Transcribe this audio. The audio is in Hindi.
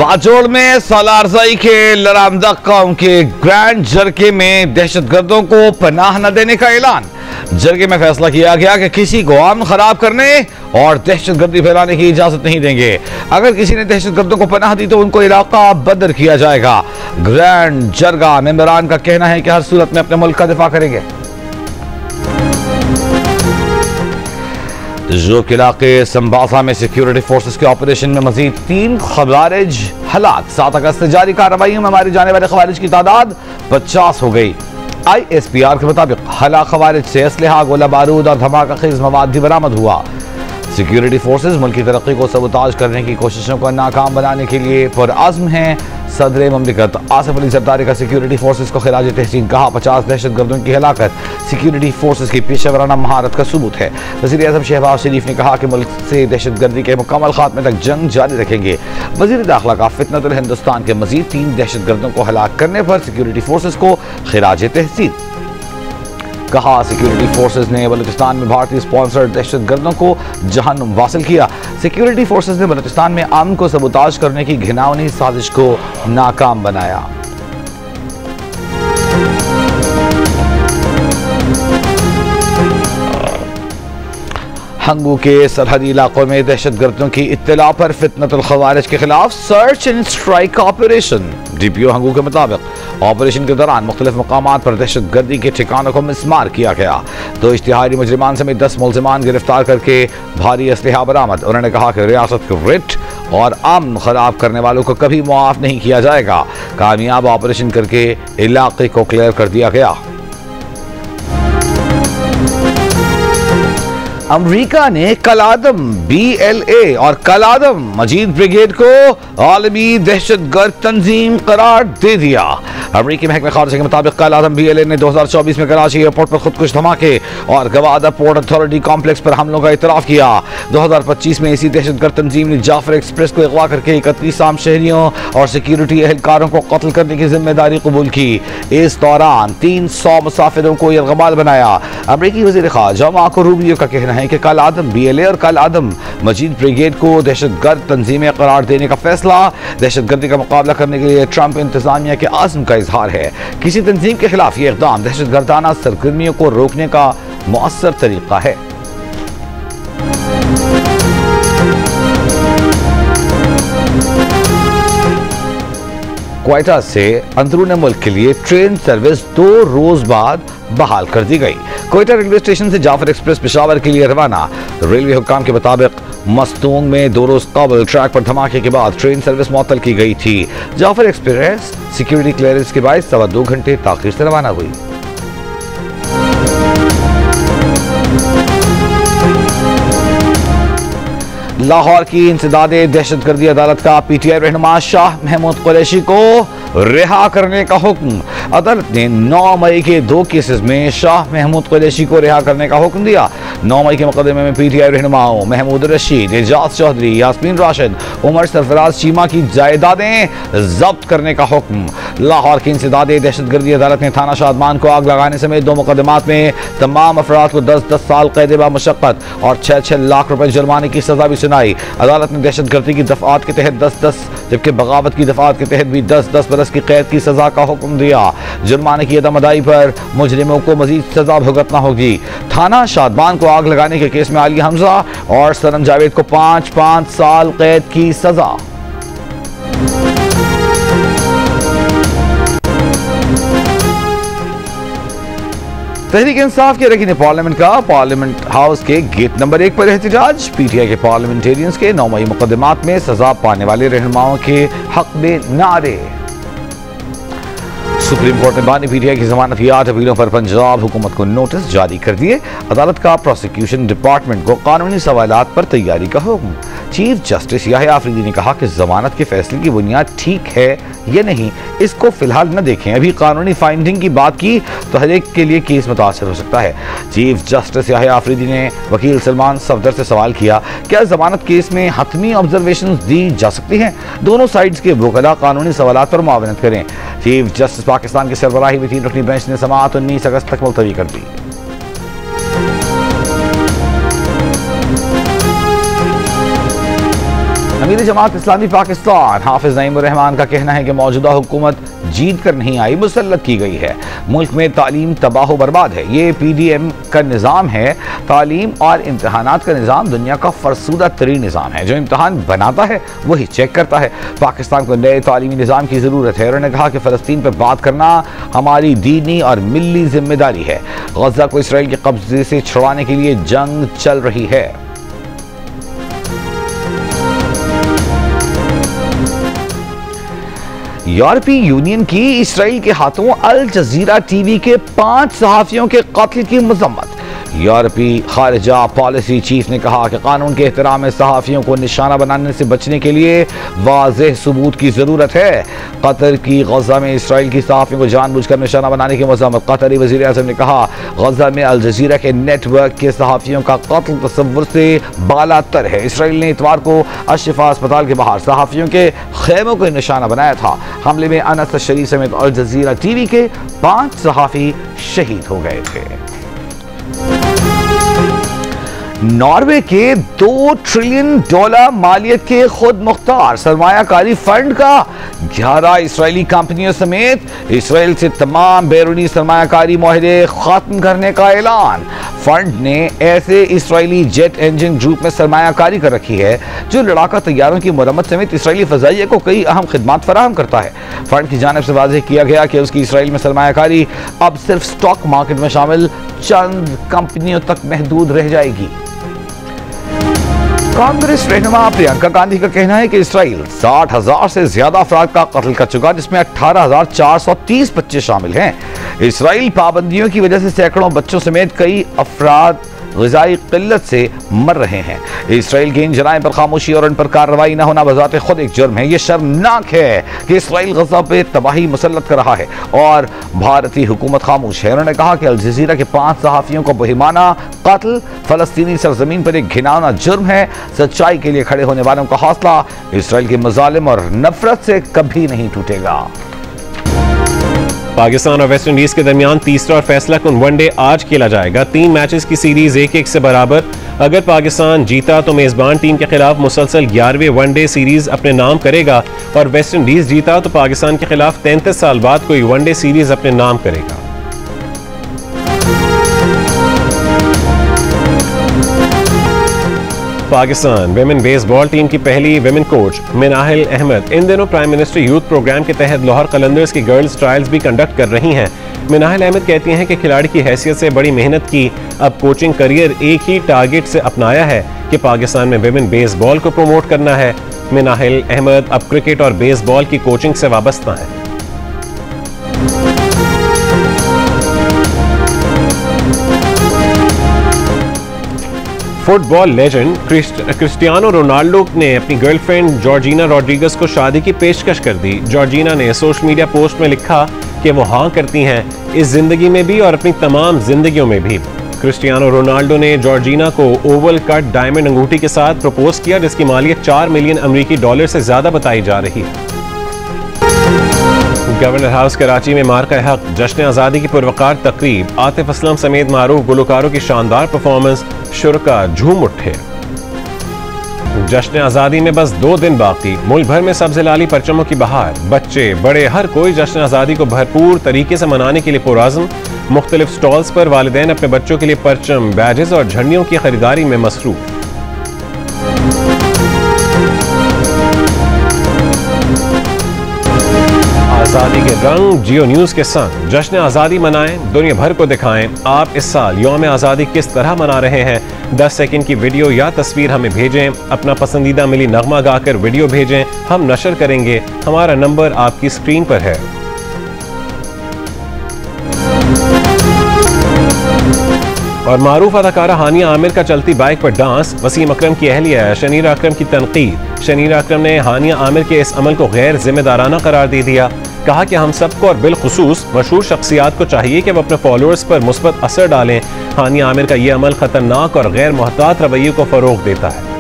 बाजोड़ में सालारजाई के लरामदा कौम के ग्रैंड जरके में दहशतगर्दों को पनाह न देने का ऐलान। जरके में फैसला किया गया कि किसी को अमन खराब करने और दहशतगर्दी फैलाने की इजाजत नहीं देंगे। अगर किसी ने दहशतगर्दों को पनाह दी तो उनको इलाका बदर किया जाएगा। ग्रैंड जरगा मेंबरान का कहना है कि हर सूरत में अपने मुल्क का दिफा करेंगे। जोक इलाके संबासा में सिक्योरिटी फोर्सेस के ऑपरेशन में मजीद 3 खवारिज हलाक। 7 अगस्त से जारी कार्रवाइयों में मारे जाने वाले खवारिज की तादाद 50 हो गई। ISPR के मुताबिक हलाक खवारिज से असलहा, गोला बारूद और धमाका खेज मवाद भी बरामद हुआ। सिक्योरिटी फोर्सेस मुल्क की तरक्की को सबूताज करने की कोशिशों को नाकाम बनाने के लिए पुरअज़्म हैं। सदर ममलिकत आसिफ अली जरदारी का सिक्योरिटी फोर्सेस को खिराज तहसीन कहा। 50 दहशतगर्दों की हलाकत सिक्योरिटी फोर्सेस की पेशेवराना महारत का सबूत है। वज़ीर आज़म शहबाज शरीफ ने कहा कि मुल्क से दहशतगर्दी के मुकम्मल खात्मे तक जंग जारी रखेंगे। वज़ीर दाखिला का फितनतुल हिंदुस्तान के मजीद 3 दहशतगर्दों को हलाक करने पर सिक्योरिटी फोर्सेस को खिराज तहसीन कहा। सिक्योरिटी फोर्सेस ने बलूचिस्तान में भारतीय स्पॉन्सर्ड दहशतगर्दों को जहन्नुम वासिल किया। सिक्योरिटी फोर्सेस ने बलूचिस्तान में अमन को सबूताज करने की घिनौनी साजिश को नाकाम बनाया। हंगू के सरहदी इलाकों में दहशतगर्दों की इत्तला पर फितनतुल खवारिज के खिलाफ search and strike operation. DPO Hangu के मुताबिक ऑपरेशन के दौरान मुख्तलिफ मकामात पर दहशतगर्दी के ठिकानों को मिसमार किया गया। 2 इश्तिहारी मुजरिमान समेत 10 मुलजिमान गिरफ्तार करके भारी असलहा बरामद। उन्होंने कहा कि रियासत के रिट और अमन खराब करने वालों को कभी मुआफ नहीं किया जाएगा। कामयाब ऑपरेशन करके इलाके को क्लियर कर दिया गया। अमरीका ने कलादम BLA और कलादम मजीद ब्रिगेड को आलमी दहशतगर्द तंजीम करार दे दिया। अमरीकी महकमे खारिजा के मुताबिक कलादम BLA ने 2024 में कराची एयरपोर्ट पर खुदकुश धमाके और गवादा पोर्ट अथॉरिटी कॉम्प्लेक्स पर हमलों का इतराफ किया। 2025 में इसी दहशतगर्द तंजीम ने जाफर एक्सप्रेस को अगवा करके 31 आम शहरियों और सिक्योरिटी एहलकारों को कत्ल करने की जिम्मेदारी कबूल की। इस दौरान 300 मुसाफिरों को यरगमाल बनाया। अमरीकी वज़ीर ख़ारिजा मार्को रूबियो का कहना है कि कल आदम BLA और कल आदम मजीद ब्रिगेड को दहशतगर्द तंजीमें करार देने का फैसला दहशतगर्दी का मुकाबला करने के लिए ट्रंप इंतजामिया के आज़म का इजहार है। किसी तंजीम के खिलाफ ये इक़दाम दहशतगर्दाना सरगर्मियों को रोकने का मुअस्सर तरीका है। क्वेटा से अंदरूनी मुल्क के लिए ट्रेन सर्विस 2 रोज बाद बहाल कर दी गई। क्वेटा रेलवे स्टेशन से जाफर एक्सप्रेस पेशावर के लिए रवाना। रेलवे हुक्काम के मुताबिक मस्तूंग में 2 रोज कबल ट्रैक पर धमाके के बाद ट्रेन सर्विस मुअत्तल की गई थी। जाफर एक्सप्रेस सिक्योरिटी क्लियरेंस के बाद 2.25 घंटे ताखीर से रवाना हुई। लाहौर की इंसदादे दहशतगर्दी अदालत का PTI रहनुमा शाह महमूद कुरैशी को रिहा करने का हुक्म। अदालत ने 9 मई के 2 केसेस में शाह महमूद कुरैशी को रिहा करने का हुक्म दिया। 9 मई के मुकदमे में PTI रहनुमाओं महमूद रशीद, एजाज चौधरी, यास्मीन राशिद, उमर सरफराज चीमा की जायदादें जब्त करने का हुक्म। लाहौर की इंसदादे दहशतगर्दी अदालत ने थाना शादमान को आग लगाने समेत 2 मुकदमात में तमाम अफराद को 10-10 साल कैद बा मुशक्कत और 6-6 लाख रुपए जुर्माने की सजा भी सुनाई। अदालत ने दहशतगर्दी की दफात के तहत 10-10 जबकि बगावत की दफात के तहत भी 10-10 बरस की कैद की सजा का हुक्म दिया। जुर्माने की अदम अदाई पर मुजरिमों को मजीद सजा भुगतना होगी। थाना शादमान को आग लगाने के केस में अली हमजा और सनम जावेद को 5-5 साल कैद की सजा। तहरीक इंसाफ के रकीन पार्लियामेंट का पार्लियामेंट हाउस के गेट नंबर 1 पर एहतजाज। PTI के पार्लियामेंटेरियंस के 9 मई मुकदमात में सजा पाने वाले रहनुमाओं के हक में नारे। सुप्रीम कोर्ट ने बानी PTI की जमानत की 8 अपीलों पर पंजाब हुकूमत को नोटिस जारी कर दिए। अदालत का प्रोसिक्यूशन डिपार्टमेंट को कानूनी सवालात पर तैयारी का हुक्म। चीफ जस्टिस याहिया आफरीदी ने कहा कि जमानत के फैसले की बुनियाद ठीक है या नहीं इसको फिलहाल न देखें। अभी कानूनी फाइंडिंग की बात की तो हर एक के लिए केस मुतासर हो सकता है। चीफ जस्टिस याहिया आफरीदी ने वकील सलमान सफदर से सवाल किया, क्या जमानत केस में हतमी ऑब्जर्वेशन दी जा सकती हैं? दोनों साइड्स के वकला कानूनी सवालात पर मुआवनत करें। चीफ जस्टिस पाकिस्तान की सरबराही में 3 रुकनी बेंच ने समाअत 19 अगस्त तक मुलतवी कर दी। अमीर जमात इस्लामी पाकिस्तान हाफिज नईमुर रहमान का कहना है कि मौजूदा हुकूमत जीत कर नहीं आई, मुसल्लत की गई है। मुल्क में तालीम तबाह बर्बाद है। ये PDM का निज़ाम है। तालीम और इम्तहानात का निज़ाम दुनिया का फरसूदा तरीन निज़ाम है। जो इम्तहान बनाता है वही चेक करता है। पाकिस्तान को नए तालीमी निज़ाम की ज़रूरत है। उन्होंने कहा कि फ़लस्तीन पर बात करना हमारी दीनी और मिली जिम्मेदारी है। गज़ा को इसराइल के कब्जे से छुड़वाने के लिए जंग चल रही है। यूरोपीय यूनियन की इसराइल के हाथों अल जजीरा टीवी के 5 सहाफ़ियों के कत्ल की मज़म्मत। यूरोपीय खारिजा पॉलिसी चीफ ने कहा कि कानून के एहतराम में सहाफ़ियों को निशाना बनाने से बचने के लिए वाज़ेह सबूत की ज़रूरत है। कतर की गज़ा में इसराइल की सहाफ़ियों को जानबूझकर निशाना बनाने की मज़म्मत। कतरी वज़ीर आज़म ने कहा गज़ा में अल जजीरा के नेटवर्क के सहाफ़ियों का कत्ल तसव्वुर से बालातर है। इसराइल ने इतवार को अशिफा अस्पताल के बाहर सहाफ़ियों के खेमों को निशाना बनाया था। हमले में अनस शरीफ समेत अल जजीरा टीवी के 5 सहाफ़ी शहीद हो गए थे। नॉर्वे के $2 ट्रिलियन मालियत के खुद मुख्तार सरमायाकारी फंड का 11 इसराइली कंपनियों समेत इसराइल से तमाम बैरूनी सरमायाकारी मुआहदे खत्म करने का ऐलान। फंड ने ऐसे इसराइली जेट इंजन ग्रुप में सरमायाकारी कर रखी है जो लड़ाका तैयारों की मरम्मत समेत इसराइली फजाइया को कई अहम खिदमात फराहम करता है। फंड की जानिब से वाज़ेह किया गया कि उसकी इसराइल में सरमायाकारी अब सिर्फ स्टॉक मार्केट में शामिल चंद कंपनियों तक महदूद रह जाएगी। कांग्रेस रहनुमा प्रियंका गांधी का कहना है कि इसराइल 60,000 से ज्यादा अफराद का कत्ल कर चुका, जिसमें 18,430 बच्चे शामिल हैं। इसराइल पाबंदियों की वजह से सैकड़ों बच्चों समेत कई अफराद ग़िज़ाई क़िल्लत से मर रहे हैं। इसराइल के इन जराइम पर खामोशी और उन पर कार्रवाई न होना बज़ाते खुद एक जुर्म है। यह शर्मनाक है कि इसराइल गज़ा पे तबाही मुसल्लत कर रहा है और भारतीय हुकूमत खामोश है। उन्होंने कहा कि अल जज़ीरा के 5 सहाफ़ियों को बहिमाना कत्ल फ़लस्तीनी सरज़मीन पर एक घिनौना जुर्म है। सच्चाई के लिए खड़े होने वालों का हौसला इसराइल के मज़ालिम और नफरत से कभी नहीं टूटेगा। पाकिस्तान और वेस्ट इंडीज के दरमियान तीसरा और फैसला कुन वनडे आज खेला जाएगा। 3 मैचेस की सीरीज 1-1 से बराबर। अगर पाकिस्तान जीता तो मेजबान टीम के खिलाफ मुसलसल 11वें वनडे सीरीज अपने नाम करेगा और वेस्ट इंडीज जीता तो पाकिस्तान के खिलाफ 33 साल बाद कोई वनडे सीरीज अपने नाम करेगा। पाकिस्तान विमेन बेसबॉल टीम की पहली विमेन कोच मिनाहिल अहमद इन दिनों प्राइम मिनिस्टर यूथ प्रोग्राम के तहत लाहौर कलंदर्स की गर्ल्स ट्रायल्स भी कंडक्ट कर रही हैं। मिनाहिल अहमद कहती हैं कि खिलाड़ी की हैसियत से बड़ी मेहनत की, अब कोचिंग करियर एक ही टारगेट से अपनाया है कि पाकिस्तान में विमेन बेसबॉल को प्रमोट करना है। मिनाहिल अहमद अब क्रिकेट और बेसबॉल की कोचिंग से वाबस्ता हैं। फुटबॉल लेजेंड क्रिस्टियानो रोनाल्डो ने अपनी गर्लफ्रेंड जॉर्जिना रॉड्रिगस को शादी की पेशकश कर दी। जॉर्जिना ने सोशल मीडिया पोस्ट में लिखा कि वो हाँ करती हैं इस जिंदगी में भी और अपनी तमाम जिंदगियों में भी। क्रिस्टियानो रोनाल्डो ने जॉर्जिना को ओवल कट डायमंड अंगूठी के साथ प्रपोज किया, जिसकी मालियत $4 मिलियन अमेरिकी डॉलर से ज्यादा बताई जा रही है। गवर्नर हाउस कराची में मार्का हक जश्न आज़ादी की पुरवकार तकरीब, आतिफ असलम समेत मारूफ गुलकारों की शानदार परफॉर्मेंस, शुरका झूम उठे। जश्न आज़ादी में बस 2 दिन बाकी, मुल्क भर में सब्ज़ लाली परचमों की बहार। बच्चे बड़े हर कोई जश्न आज़ादी को भरपूर तरीके से मनाने के लिए पुराज़्म। मुख्तलिफ स्टॉल्स पर वालिदैन अपने बच्चों के लिए परचम, बैजेस और झंडियों की खरीदारी में मसरूफ। आज़ादी के रंग जियो न्यूज़ के संग जश्न आज़ादी मनाएं, दुनिया भर को दिखाएं आप इस साल यौम आज़ादी किस तरह मना रहे हैं। 10 सेकंड की वीडियो या तस्वीर हमें भेजें। अपना पसंदीदा मिली नगमा गाकर वीडियो भेजें, हम नशर करेंगे। हमारा नंबर आपकी स्क्रीन पर है। और मारूफ अदाकारा हानिया आमिर का चलती बाइक पर डांस, वसीम अकरम की अहलिया शनीरा अकरम की तनकीद। शनीरा अकरम ने हानिया आमिर के इस अमल को गैर जिम्मेदाराना करार दे दिया। कहा कि हम सबको और बिलखुसूस मशहूर शख्सियात को चाहिए कि वो अपने फॉलोअर्स पर मुस्बत असर डालें। हानिया आमिर का ये अमल खतरनाक और गैर मोहतात रवैये को फरोग देता है।